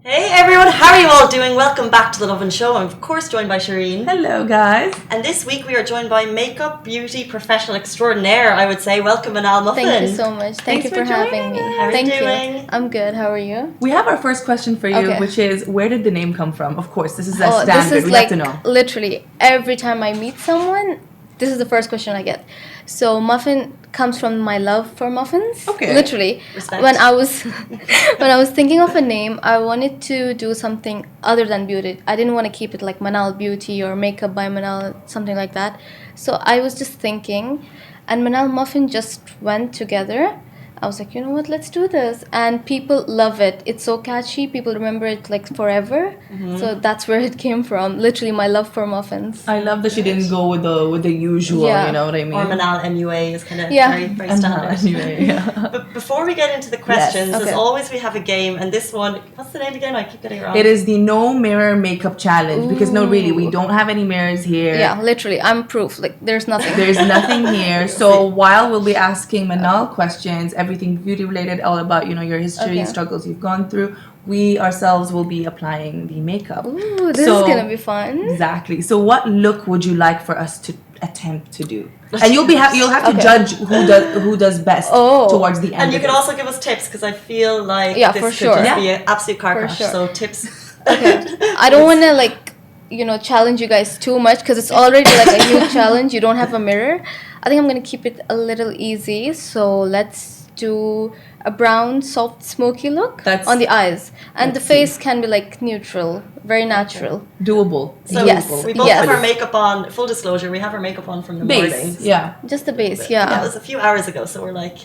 Hey everyone, how are you all doing? Welcome back to the Lovin Show. I'm of course joined by Shireen. Hello guys. And this week we are joined by makeup beauty professional extraordinaire, I would say. Welcome Manalmuffin. Thank you so much. Thank you for having me. How are you doing? I'm good. How are you? We have our first question for you, which is, where did the name come from? Of course, this is a standard. This is we like have to know. literally every time I meet someone, this is the first question I get. So muffin comes from my love for muffins. Okay. Literally. Respect. When I was thinking of a name, I wanted to do something other than beauty. I didn't want to keep it like Manal Beauty or Makeup by Manal, something like that. So I was just thinking, and Manalmuffin just went together. I was like, you know what, let's do this. And people love it. It's so catchy. People remember it like forever. Mm-hmm. So that's where it came from. Literally my love for muffins. I love that she didn't go with the usual, you know what I mean? Or Manal MUA is kind of very standard. MUA, But before we get into the questions, as always we have a game. And this one, what's the name again? I keep getting it wrong. It is the No Mirror Makeup Challenge. Ooh. Because no, really, we don't have any mirrors here. Yeah, literally. I'm proof. Like, there's nothing. There's nothing here. So while we'll be asking Manal questions, everything beauty related, all about, you know, your history, struggles you've gone through, we ourselves will be applying the makeup. Ooh, this is gonna be fun. Exactly. So what look would you like for us to attempt to do? And you'll have to judge who does best towards the end. And you can also give us tips, because I feel like this for could sure. just be an absolute car crash. Sure. So tips. Okay. I don't want to like, you know, challenge you guys too much, because it's already like a huge challenge. You don't have a mirror. I think I'm gonna keep it a little easy. So let's do a brown, soft, smoky look on the eyes, and the face can be like neutral, very natural. Doable. So we both have our makeup on. Full disclosure, we have our makeup on from the morning. Yeah, just the base. Yeah, it was a few hours ago, so we're like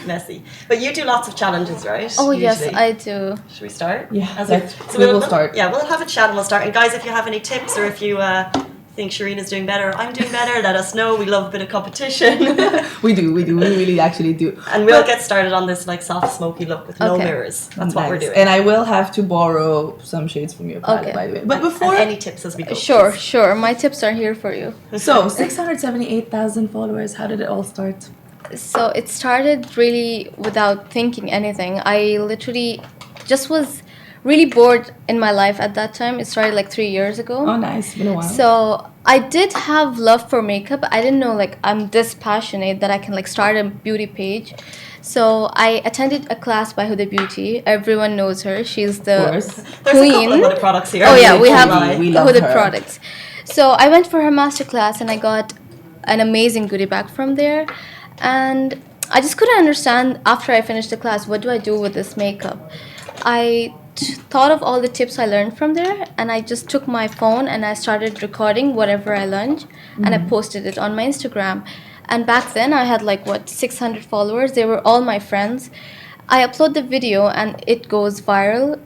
messy. But you do lots of challenges, right? Oh, usually. Yes, I do. Should we start? Yeah, we'll start. Yeah, we'll have a chat and we'll start. And guys, if you have any tips, or if you think Shireen is doing better, I'm doing better, let us know. We love a bit of competition. we really actually do. And we'll get started on this like soft smoky look with no mirrors. That's what we're doing. And I will have to borrow some shades from your palette, by the way. But before any tips as we go. Sure. My tips are here for you. So 678,000 followers. How did it all start? So it started really without thinking anything. I literally just was really bored in my life at that time. It started like 3 years ago. Oh, nice. Been a while. So I did have love for makeup. I didn't know like I'm this passionate that I can like start a beauty page. So I attended a class by Huda Beauty. Everyone knows her. She's the queen. There's a couple of Huda products here. Oh yeah, we have Huda products. So I went for her masterclass and I got an amazing goodie bag from there. And I just couldn't understand after I finished the class, what do I do with this makeup? I thought of all the tips I learned from there, and I just took my phone and I started recording whatever I learned, and I posted it on my Instagram. And back then I had like 600 followers. They were all my friends. I upload the video and it goes viral.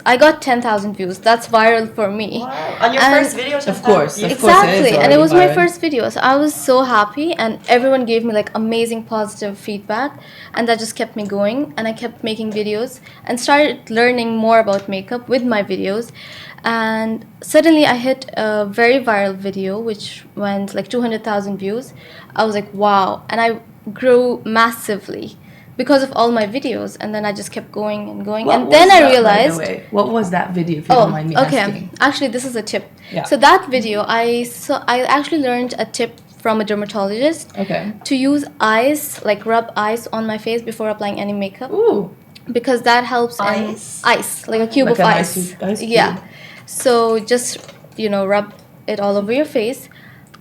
I got 10,000 views. That's viral for me. Wow. On your first video? Of course. Exactly. And it was my first video. So I was so happy, and everyone gave me like amazing positive feedback, and that just kept me going. And I kept making videos and started learning more about makeup with my videos. And suddenly I hit a very viral video which went like 200,000 views. I was like, wow. And I grew massively because of all my videos, and then I just kept going and going. And then I realized, what was that video, if you don't mind me asking? Actually, this is a tip. Yeah. So that video, I actually learned a tip from a dermatologist. To use ice, like rub ice on my face before applying any makeup. Ooh. Because that helps. Ice, like a cube of ice. Ice cube. Yeah. So just, you know, rub it all over your face,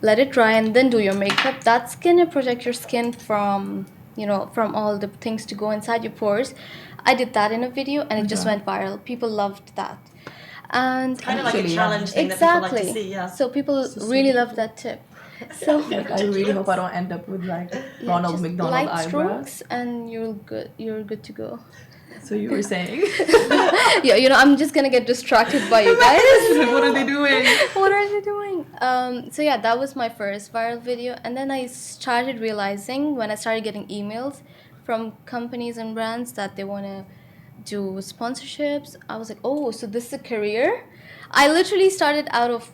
let it dry, and then do your makeup. That's gonna protect your skin from, you know, from all the things to go inside your pores. I did that in a video, and it just went viral. People loved that. And kind of like a challenge thing that people like to see, yeah. So people really loved that tip. So I really hope I don't end up with like Ronald McDonald light eyebrows. strokes, and you're good to go. So you were saying? Yeah, you know, I'm just gonna get distracted by you guys. What are they doing? What are they doing? So yeah, that was my first viral video, and then I started realizing when I started getting emails from companies and brands that they wanna do sponsorships. I was like, oh, so this is a career? I literally started out of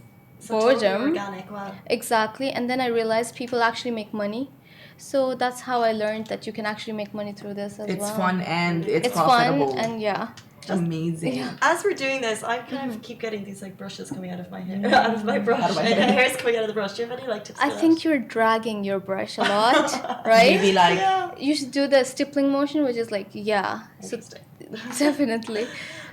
boredom. Totally organic, wow. Exactly, and then I realized people actually make money. So that's how I learned that you can actually make money through this as well. It's fun and it's profitable. Fun and yeah. Amazing. As we're doing this, I kind of keep getting these like brushes coming out of my hair, out of my brush, and hair's coming out of the brush. Do you have any like tips? I think you're dragging your brush a lot, right? Maybe like You should do the stippling motion, which is like, so definitely.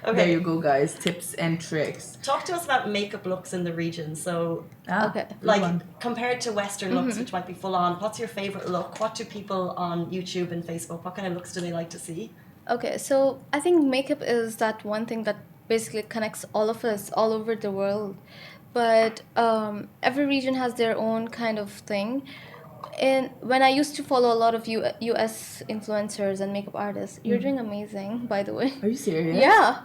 Okay. There you go, guys. Tips and tricks. Talk to us about makeup looks in the region. So, Okay. like compared to Western looks, which might be full on. What's your favorite look? What do people on YouTube and Facebook? What kind of looks do they like to see? Okay, so I think makeup is that one thing that basically connects all of us all over the world. But every region has their own kind of thing. And when I used to follow a lot of US influencers and makeup artists, you're doing amazing, by the way. Are you serious? Yeah.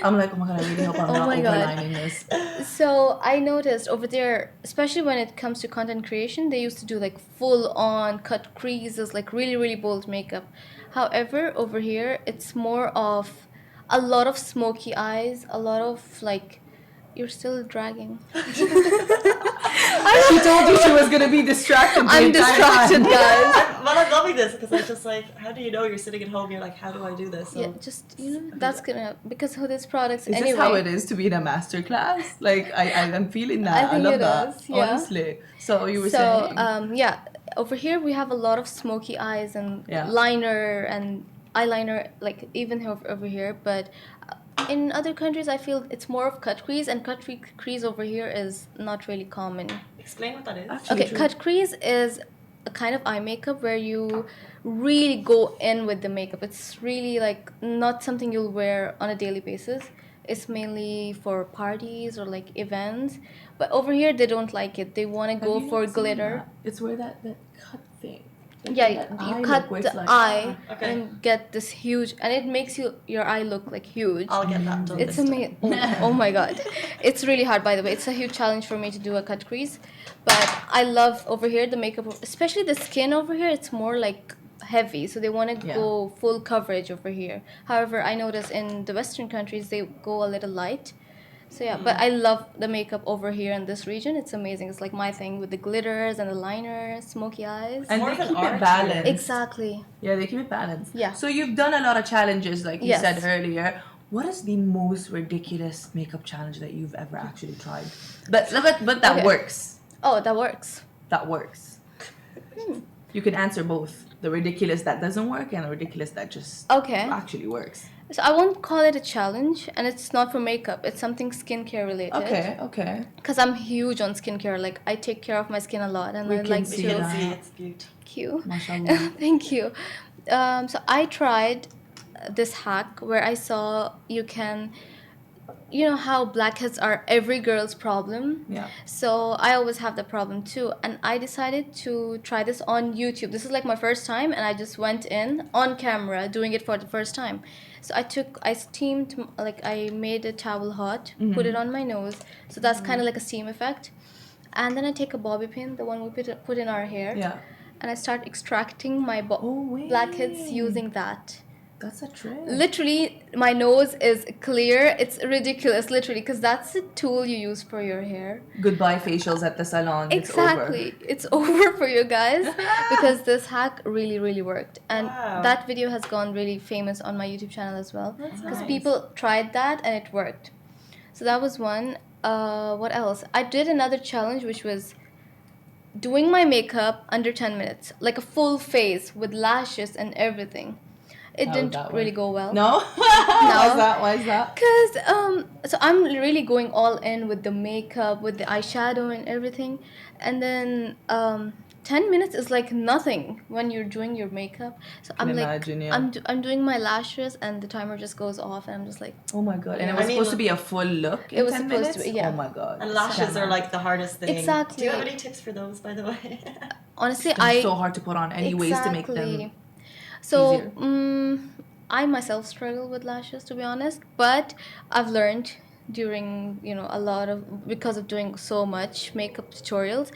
I'm like, oh my god, I really hope I'm not my God. overlining this. So I noticed over there, especially when it comes to content creation, they used to do like full on cut creases, like really, really bold makeup. However, over here, it's more of a lot of smoky eyes, a lot of like, you're still dragging. She told you she was gonna be distracted. I'm distracted, guys. Well, I'm loving this because I'm just like, how do you know you're sitting at home? You're like, how do I do this? So, Yeah, just, that's gonna, because of these products Is anyway. this how it is to be in a masterclass? Like, I'm feeling that. I think love it that. is, yeah. Honestly. So you were So, saying. over here we have a lot of smoky eyes and Yeah. liner and eyeliner, like even over here. But in other countries, I feel it's more of cut crease, and cut crease over here is not really common. explain what that is. Actually, Okay, true. cut crease is a kind of eye makeup where you really go in with the makeup. It's really like not something you'll wear on a daily basis. It's mainly for parties or like events. But over here, they don't like it. They want to Have go you for not seen glitter. that? It's where that cut thing. Like Yeah, that eye you look cut where it's the like, eye Okay. and get this huge, and it makes your eye look like huge. I'll get that done. It's this time. amazing. Oh my god, it's really hard. By the way, it's a huge challenge for me to do a cut crease, but I love over here the makeup, especially the skin over here. It's more like heavy, so they want to Yeah. go full coverage over here. However, I notice in the Western countries they go a little light. So yeah, but I love the makeup over here in this region. It's amazing. It's like my thing with the glitters and the liner, smoky eyes. And more they of an keep art it balanced. Exactly. Yeah, they keep it balanced. Yeah. So you've done a lot of challenges, like you Yes. said earlier. What is the most ridiculous makeup challenge that you've ever actually tried? But that Okay. works. Oh, that works. That works. You can answer both. The ridiculous that doesn't work and the ridiculous that just Okay. actually works. So I won't call it a challenge, and it's not for makeup. It's something skincare related. Okay. Because I'm huge on skincare. Like I take care of my skin a lot, and We I can like see You to. can that. see it's beautiful. Thank you. Mashallah. Thank you. So I tried this hack where I saw you can. You know how blackheads are every girl's problem? Yeah. So I always have the problem too. And I decided to try this on YouTube. This is like my first time, and I just went in on camera doing it for the first time. So I steamed, like I made a towel hot, put it on my nose. So that's kind of like a steam effect. And then I take a bobby pin, the one we put in our hair. Yeah. And I start extracting my wait. blackheads using that. That's a trick. Literally, my nose is clear. It's ridiculous, literally, because that's the tool you use for your hair. Goodbye facials at the salon. Exactly. It's over for you guys because this hack really, really worked. And Wow. that video has gone really famous on my YouTube channel as well. Because nice. people tried that and it worked. So that was one. What else? I did another challenge which was doing my makeup under 10 minutes. Like a full face with lashes and everything. It How would didn't that really work? go well. No? Why is that? Because so I'm really going all in with the makeup, with the eyeshadow and everything, and then 10 minutes is like nothing when you're doing your makeup. So I'm like imagine, yeah. I'm doing my lashes and the timer just goes off and I'm just like, Oh my god. And it was I mean, supposed to be a full look in It was 10 supposed minutes? to be, yeah. Oh my god. And lashes are like the hardest thing. Exactly. Do you have any tips for those, by the way? honestly It's so hard to put on any ways to make them Exactly. So easier. I myself struggle with lashes, to be honest, but I've learned during because of doing so much makeup tutorials.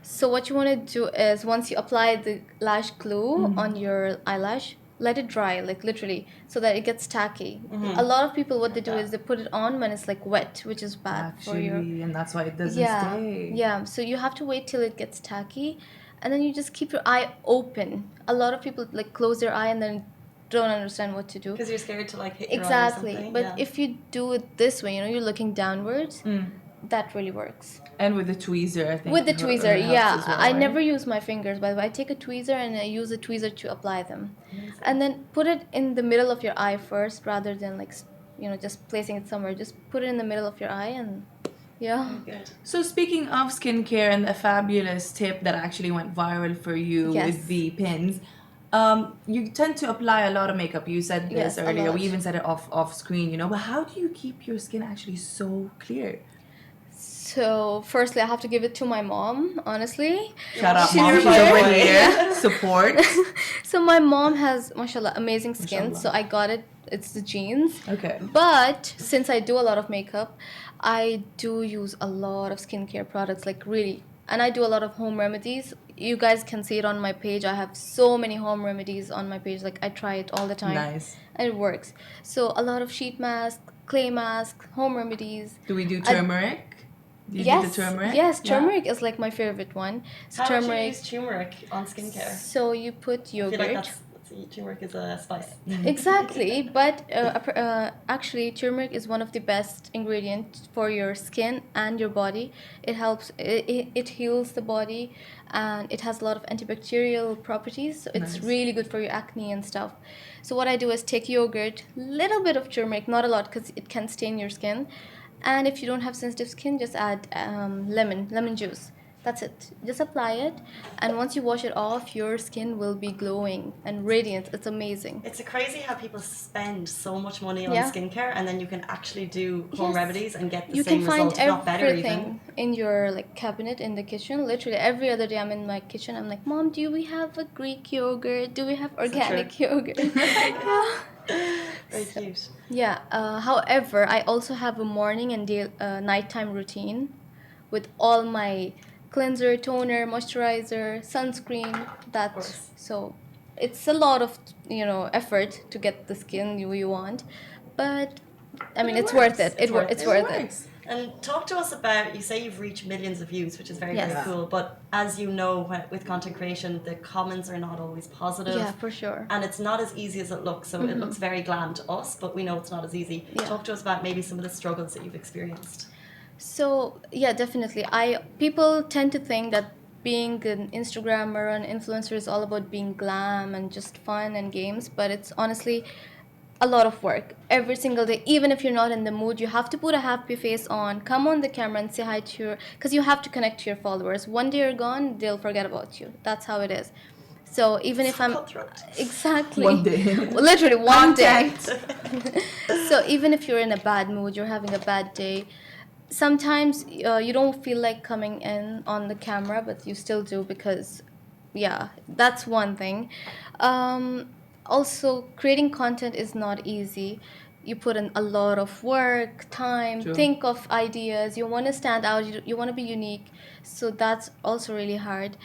So what you want to do is once you apply the lash glue on your eyelash, let it dry, like literally, so that it gets tacky. A lot of people, what they do is they put it on when it's like wet, which is bad for your. Actually, and that's why it doesn't Yeah, stay. yeah. So you have to wait till it gets tacky, and then you just keep your eye open. A lot of people like close their eye and then don't understand what to do. Because you're scared to like hit your eye or Exactly. something. But yeah. if you do it this way, you're looking downwards, that really works. And with the tweezer, I think. With the tweezer, yeah. as well, I right? never use my fingers, by the way. I take a tweezer and I use a tweezer to apply them. Amazing. And then put it in the middle of your eye first, rather than like, just placing it somewhere. Just put it in the middle of your eye and yeah. Good. So speaking of skincare and the fabulous tip that actually went viral for you with the pins, you tend to apply a lot of makeup. You said this earlier. We even said it off screen, But how do you keep your skin actually so clear? So, firstly, I have to give it to my mom, honestly. Shout out, Mom. She's over here. Support. So, my mom has, mashallah, amazing skin. Mashallah. So, I got it. It's the genes. Okay. But, since I do a lot of makeup, I do use a lot of skincare products, like really. And I do a lot of home remedies. You guys can see it on my page. I have so many home remedies on my page. Like, I try it all the time. Nice. And it works. So, a lot of sheet mask, clay mask, home remedies. Do we do turmeric? Do you do the turmeric? Yes, turmeric is like my favorite one. So how turmeric. do you use turmeric on skincare? So you put yogurt. I feel like turmeric is a spice. Exactly, but actually turmeric is one of the best ingredients for your skin and your body. It helps, it heals the body, and it has a lot of antibacterial properties. So it's really good for your acne and stuff. So what I do is take yogurt, little bit of turmeric, not a lot because it can stain your skin. And if you don't have sensitive skin, just add lemon juice. That's it. Just apply it, and once you wash it off, your skin will be glowing and radiant. It's amazing. It's crazy how people spend so much money on skincare, and then you can actually do home remedies and get the same result, if not better even. You can find everything in your cabinet in the kitchen. Literally every other day I'm in my kitchen. I'm like, Mom, do we have a Greek yogurt? Do we have organic yogurt? Very cute. Yeah. However, I also have a morning and nighttime routine with all my cleanser, toner, moisturizer, sunscreen. So it's a lot of effort to get the skin you want, but I mean it's worth it. It's worth it. And talk to us about, you say you've reached millions of views, which is very, very cool. But as you know, with content creation, the comments are not always positive. Yeah, for sure. And it's not as easy as it looks. So it looks very glam to us, but we know it's not as easy. Yeah. Talk to us about maybe some of the struggles that you've experienced. So, yeah, definitely. People tend to think that being an Instagrammer and influencer is all about being glam and just fun and games, but it's honestly a lot of work every single day. Even if you're not in the mood, you have to put a happy face on, come on the camera and say hi to because you have to connect to your followers. One day you're gone, they'll forget about you. That's how it is. So even if I'm exactly one day, literally one day. So even if you're in a bad mood, you're having a bad day, sometimes you don't feel like coming in on the camera, but you still do because that's one thing. Also, creating content is not easy. You put in a lot of work, time, think of ideas. You want to stand out. You want to be unique. So that's also really hard.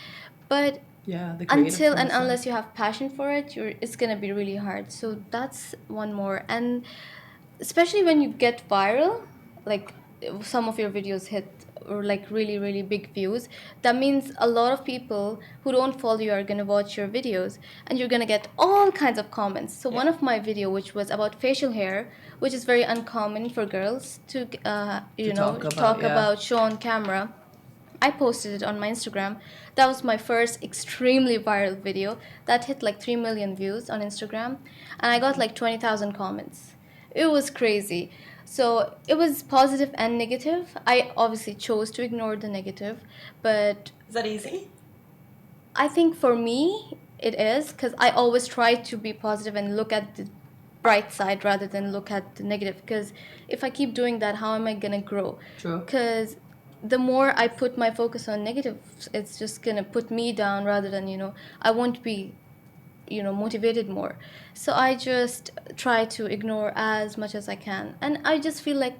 But until and unless you have passion for it, it's going to be really hard. So that's one more. And especially when you get viral, like some of your videos hit or like really, really big views, that means a lot of people who don't follow you are going to watch your videos, and you're going to get all kinds of comments. So one of my video, which was about facial hair, which is very uncommon for girls to talk about, show on camera, I posted it on my Instagram. That was my first extremely viral video that hit like 3 million views on Instagram, and I got like 20,000 comments. It was crazy. So it was positive and negative. I obviously chose to ignore the negative, but... Is that easy? I think for me, it is, because I always try to be positive and look at the bright side rather than look at the negative. Because if I keep doing that, how am I going to grow? True. Because the more I put my focus on negative, it's just going to put me down rather than, I won't be... motivated more. So I just try to ignore as much as I can, and I just feel like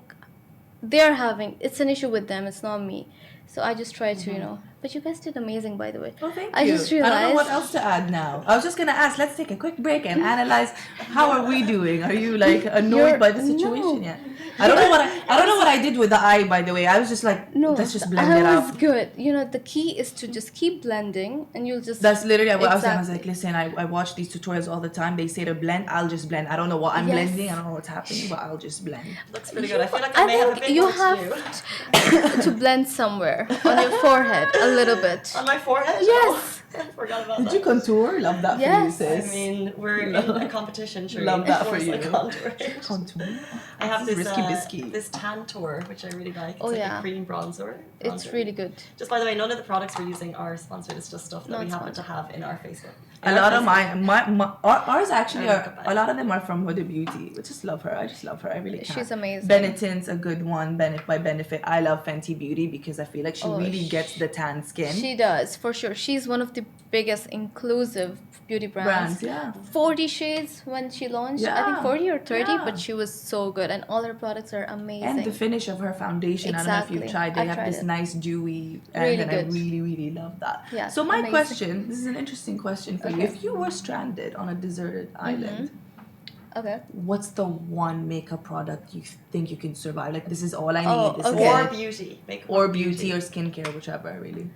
it's an issue with them, it's not me. So I just try to But you guys did amazing, by the way. Oh, thank I you. just realized. I don't know what else to add now. I was just gonna ask. Let's take a quick break and analyze how are we doing. Are you like annoyed by the situation yet? I don't know what I did with the eye. By the way, I was just like, let's just blend it out. Was good. You know, the key is to just keep blending, and you'll just. That's literally what I was saying. I was like, listen, I watch these tutorials all the time. They say to blend. I'll just blend. I don't know what I'm blending. I don't know what's happening, but I'll just blend. Looks pretty good. I feel like I may have a bit you more have to blend somewhere on your forehead a little bit. On my forehead? Yes. I forgot about Did that. you contour? Love that for you, sis. I mean, we're in a competition, sure. Love that for you. Contour. I have this risky. this tan tour, which I really like. It's Oh, like yeah. a cream bronzer. It's really good. Just by the way, none of the products we're using are sponsored. It's just stuff that we happen to have in our Facebook. A lot of ours actually are, a lot of them are from Huda Beauty. I just love her. I really can't. She's amazing. Benetton's a good one, by Benefit. I love Fenty Beauty because I feel like she really gets the tan skin. She does, for sure. She's one of the biggest inclusive beauty brands. 40 shades when she launched. I think 40 or 30, but she was so good. And all her products are amazing. And the finish of her foundation, I don't know if you've tried. They have this nice dewy, and I really, really love that. Yeah, so my question, this is an interesting question for you. If you were stranded on a deserted island, what's the one makeup product you think you can survive? Like, this is all I need. This is or beauty. Or beauty or skincare, whichever, really.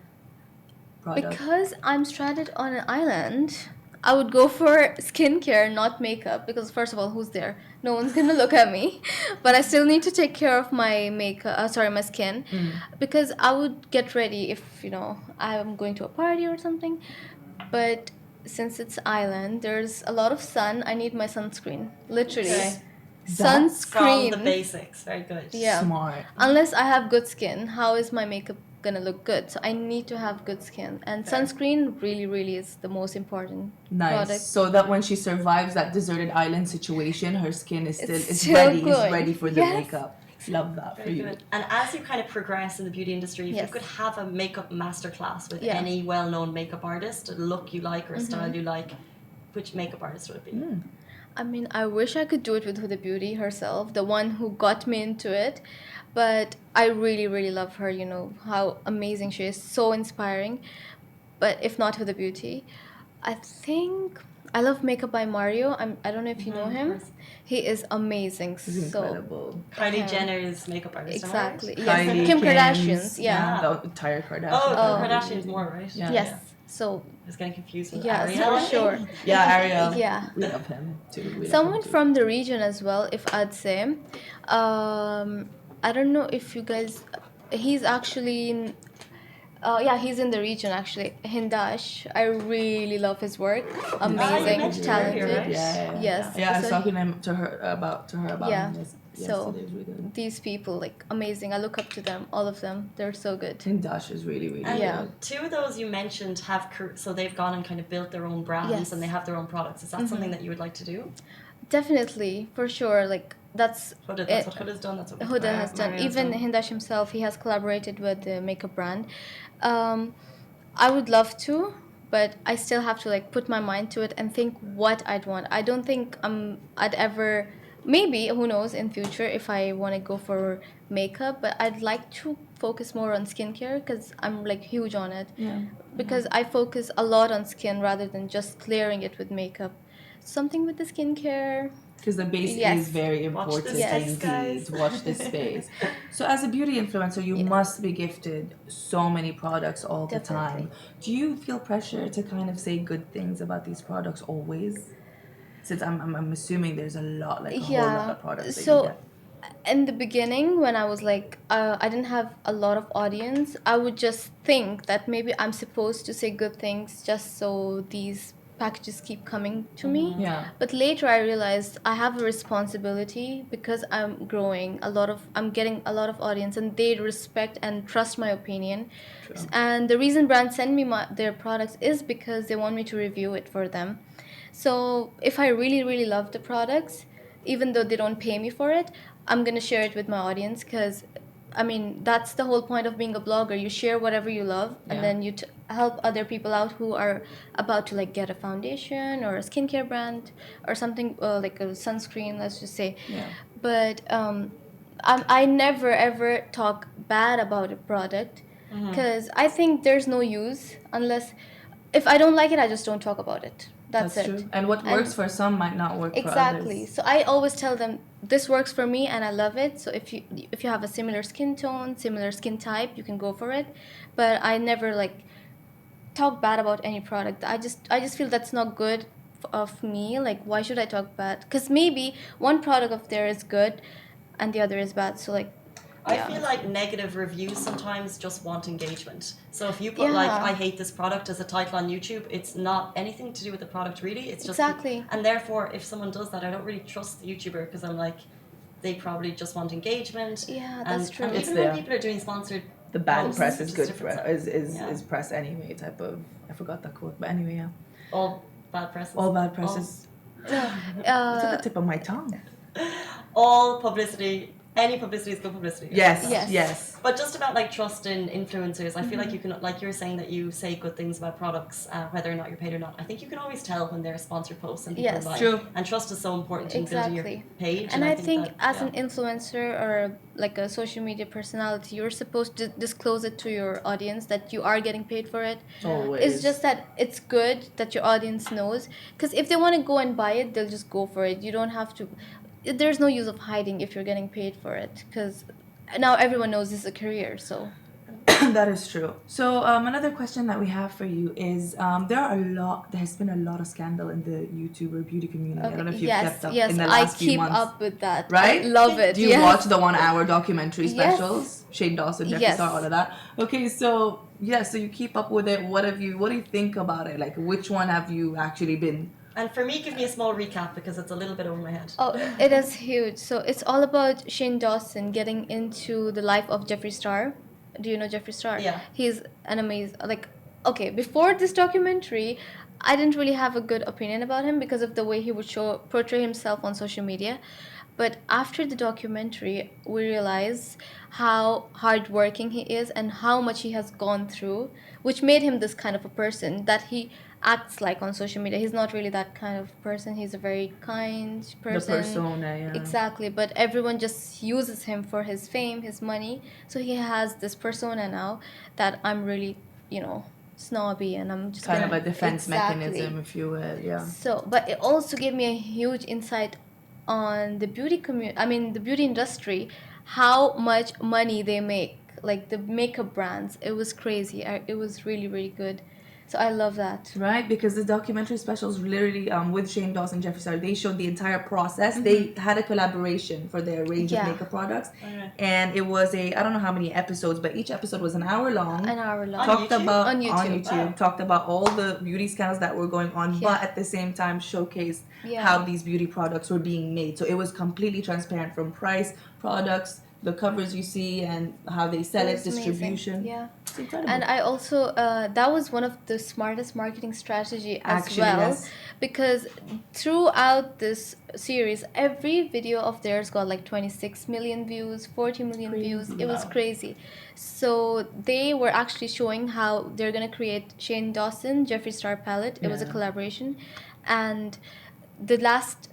Product. Because I'm stranded on an island, I would go for skincare, not makeup. Because first of all, who's there? No one's gonna look at me. But I still need to take care of my makeup. My skin. Because I would get ready if I'm going to a party or something. But since it's island, there's a lot of sun. I need my sunscreen. Literally. Okay. Sunscreen. From the basics. Very good. Yeah. Smart. Unless I have good skin, how is my makeup gonna look good? So I need to have good skin, and sunscreen really is the most important product. So that when she survives that deserted island situation, her skin is ready for the makeup. Love that for you. Good. And as you kind of progress in the beauty industry, if you could have a makeup masterclass with any well-known makeup artist, a look you like or a style you like, which makeup artist would it be? I mean, I wish I could do it with Huda Beauty herself, the one who got me into it. But I really love her, how amazing she is, so inspiring. But if not Huda Beauty, I think I love Makeup by Mario. I don't know if you know him. He is amazing. He's incredible. Kylie Jenner's makeup artist. Exactly. Right? Yes. Kylie, Kim Kardashian's. The entire Kardashian. Oh, Kardashian's more, right? Yeah. Yes. So I was getting confused with Ariel. Ariel. For sure. Yeah, Ariel. Yeah. We love him too. Someone from the region as well, if I'd say. I don't know if you guys. He's actually. He's in the region actually. Hindash. I really love his work. Amazing, talented. Right? Yes. Yeah, I was talking to her about him. So these people, like, amazing. I look up to them, all of them. They're so good. Hindash is really good. Two of those you mentioned so they've gone and kind of built their own brands and they have their own products. Is that something that you would like to do? Definitely, for sure. Like, that's what Huda's done. That's what Huda has done. Even Hindash himself, he has collaborated with the makeup brand. I would love to, but I still have to put my mind to it and think what I'd want. I don't think I'd ever. Maybe, who knows, in future if I want to go for makeup, but I'd like to focus more on skincare because I'm huge on it. Yeah. Because I focus a lot on skin rather than just clearing it with makeup. Something with the skincare. Because the base is very important indeed. Watch this space. So as a beauty influencer, you must be gifted so many products all the time. Do you feel pressure to kind of say good things about these products always? Since I'm assuming there's a lot, a whole lot of products that you get. In the beginning, when I was I didn't have a lot of audience, I would just think that maybe I'm supposed to say good things just so these packages keep coming to me. Yeah. But later I realized I have a responsibility because I'm growing I'm getting a lot of audience and they respect and trust my opinion. True. And the reason brands send me their products is because they want me to review it for them. So if I really love the products, even though they don't pay me for it, I'm going to share it with my audience because, that's the whole point of being a blogger. You share whatever you love and then you help other people out who are about to get a foundation or a skincare brand or something like a sunscreen, let's just say. Yeah. But I never ever talk bad about a product. Because I think there's no use unless, if I don't like it, I just don't talk about it. That's it. True. And what works for some might not work for others. Exactly. So I always tell them, this works for me and I love it. So if you have a similar skin tone, similar skin type, you can go for it. But I never like talk bad about any product. I just feel that's not good of me. Like, why should I talk bad? Because maybe one product of there is good and the other is bad. So like, I feel like negative reviews sometimes just want engagement. So if you put like, I hate this product as a title on YouTube, it's not anything to do with the product really. It's just and therefore if someone does that, I don't really trust the YouTuber because I'm like, they probably just want engagement. Yeah, that's true. And even when people are doing sponsored, the bad press is good press, is press anyway type of, I forgot that quote, but anyway, yeah. All bad press. All bad press is. It's at the tip of my tongue. All publicity. Any publicity is good publicity. Yes. But just about like trust in influencers, I feel like you can, like you're saying that you say good things about products, whether or not you're paid or not. I think you can always tell when they're sponsored posts and people like. True. And trust is so important in building your page. And I think as an influencer or like a social media personality, you're supposed to disclose it to your audience that you are getting paid for it. Always. It's just that it's good that your audience knows, because if they want to go and buy it, they'll just go for it. You don't have to. There's no use of hiding if you're getting paid for it, because now everyone knows this is a career. So that is true. So another question that we have for you is there's been a lot of scandal in the YouTuber beauty community. I don't know if you've kept up in the last few months. I keep up with that. Right? I love it. Do you watch the 1 hour documentary specials? Shane Dawson, Jeffree Star, all of that. Okay, so so you keep up with it. What do you think about it? Like, which one have you actually been? And for me, give me a small recap because it's a little bit over my head. Oh, it is huge. So it's all about Shane Dawson getting into the life of Jeffree Star. Do you know Jeffree Star? Yeah. He's an amazing, okay, before this documentary, I didn't really have a good opinion about him because of the way he would portray himself on social media. But after the documentary, we realized how hardworking he is and how much he has gone through, which made him this kind of a person that he acts like on social media. He's not really that kind of person. He's a very kind person. The persona, yeah. Exactly. But everyone just uses him for his fame, his money. So he has this persona now that I'm really, snobby, and I'm just kind of a defense mechanism, if you will, yeah. So, but it also gave me a huge insight on the beauty the beauty industry, how much money they make, like the makeup brands. It was crazy. It was really, really good. So I love that. Right, because the documentary specials literally, with Shane Dawson and Jeffree Star, they showed the entire process. They had a collaboration for their range of makeup products. And it was I don't know how many episodes, but each episode was an hour long. An hour long. On YouTube? On YouTube. Wow. Talked about all the beauty scandals that were going on, but at the same time showcased how these beauty products were being made. So it was completely transparent, from price, products, the covers you see, and how they sell it, distribution. Amazing. Yeah. It's incredible. And I also, that was one of the smartest marketing strategy as well. Because throughout this series, every video of theirs got like 26 million views, 40 million views. It was crazy. So they were actually showing how they're going to create Shane Dawson, Jeffree Star palette. It was a collaboration. And the last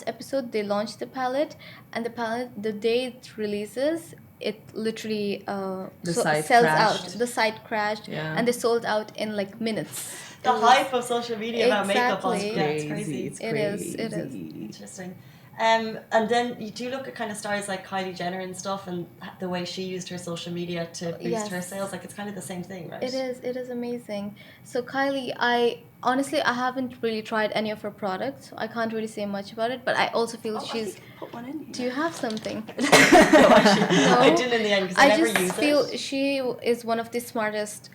episode, they launched the palette, and the day it releases, it literally sells out. The site crashed, and they sold out in like minutes. The hype of social media about makeup on it's crazy. It is. Interesting. And then you do look at kind of stars like Kylie Jenner and stuff, and the way she used her social media to boost her sales. Like, it's kind of the same thing, right? It is amazing. So Kylie, I haven't really tried any of her products. I can't really say much about it, but I also feel she's. Put one in here. Do you have something? No, actually, no. I didn't in the end because I never used it. I just feel she is one of the smartest.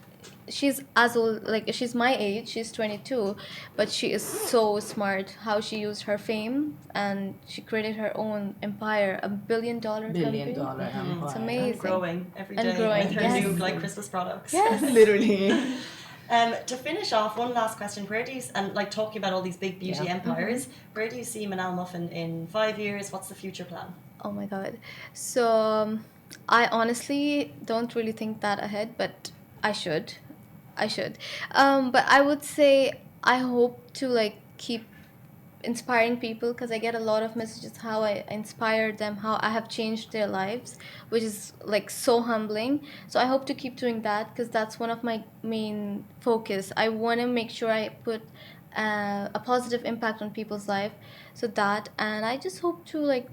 She's as old, like she's my age, she's 22, but she is so smart how she used her fame, and she created her own empire, $1 billion company. Empire. It's amazing. And growing every day with her new like Christmas products. Yes. Literally. To finish off, one last question: where do you talking about all these big beauty empires? Where do you see Manalmuffin in 5 years? What's the future plan? Oh my God! So I honestly don't really think that ahead, but I should. But I would say I hope to keep inspiring people, because I get a lot of messages how I inspired them, how I have changed their lives, which is like so humbling. So I hope to keep doing that, because that's one of my main focus. I want to make sure I put a positive impact on people's life. So that, and I just hope to like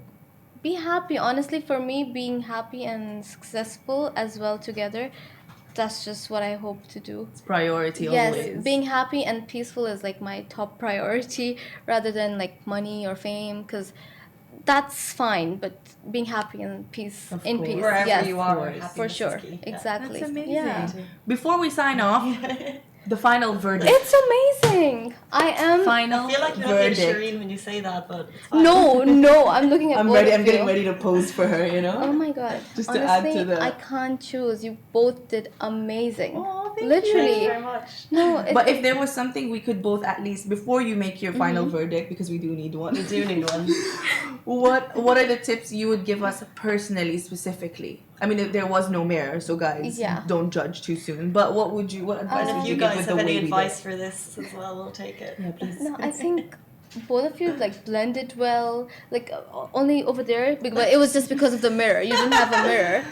be happy. Honestly, for me, being happy and successful as well together, that's just what I hope to do. It's priority yes, always. Being happy and peaceful is like my top priority, rather than like money or fame, because that's fine, but being happy and peace in peace, wherever yes, you are, for sure, exactly. That's amazing. Yeah. Before we sign off, the final verdict. It's amazing. I am. Final I feel like you're verdict. looking at Shireen when you say that, but it's fine. No, I'm looking at. I'm both ready. of I'm getting you. ready to pose for her. You know. Oh my god! Just honestly, to add to the. I can't choose. You both did amazing. Oh, thank literally. Thank you very much. No, but if there was something we could both at least before you make your final verdict, because we do need one. We do need one. What are the tips you would give us personally, specifically? I mean, if there was no mirror, so guys, don't judge too soon. But what advice would if you you give guys with have the any way we advice did? for this as well, we'll take it. Yeah, please. No, I think both of you like blended well. Like only over there, but it was just because of the mirror. You didn't have a mirror,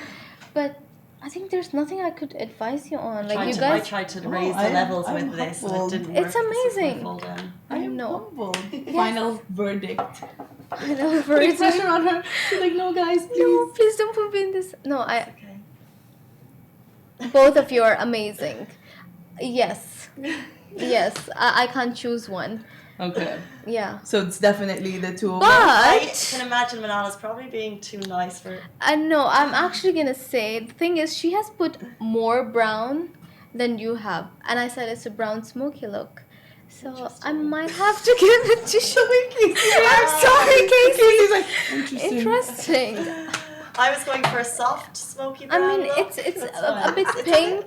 but I think there's nothing I could advise you on. Like you guys, I tried to raise the levels with this, and it didn't work. It's amazing. I am humbled. Yes. Final verdict. Final Putting verdict. pressure on her. She's like, no, guys, please. No, please don't put me in this. No, Okay. Both of you are amazing. Yes, I can't choose one. Okay. Yeah. So it's definitely the two of But I can imagine Manala's probably being too nice for. no, I'm actually gonna say the thing is she has put more brown than you have, and I said it's a brown smoky look. So I might have to give it to Casey. I'm sorry, Casey's like interesting. I was going for a soft, smoky I brown mean, look. it's a bit pink,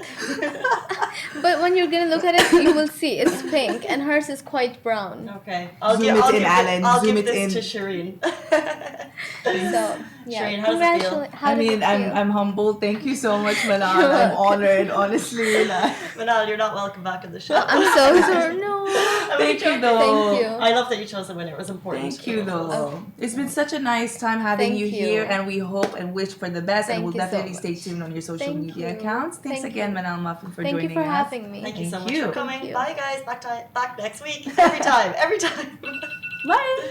but when you're gonna look at it, you will see it's pink, and hers is quite brown. Okay, I'll give this to Shireen. So yeah, Shireen, how does it feel? How does it feel? I'm humbled. Thank you so much, Manal. I'm honored, honestly. Manal, you're not welcome back in the show. I'm so sorry. No. Thank you, though. Thank you. I love that you chose the winner. It was important. Thank you, though. It's been such a nice time having you here, and we hope and wish for the best. And we'll definitely stay tuned on your social media accounts. Thanks again, Manalmuffin, for joining us. Thank you for having me. Thank you so much for coming. Bye, guys. Back next week. Every time. Bye.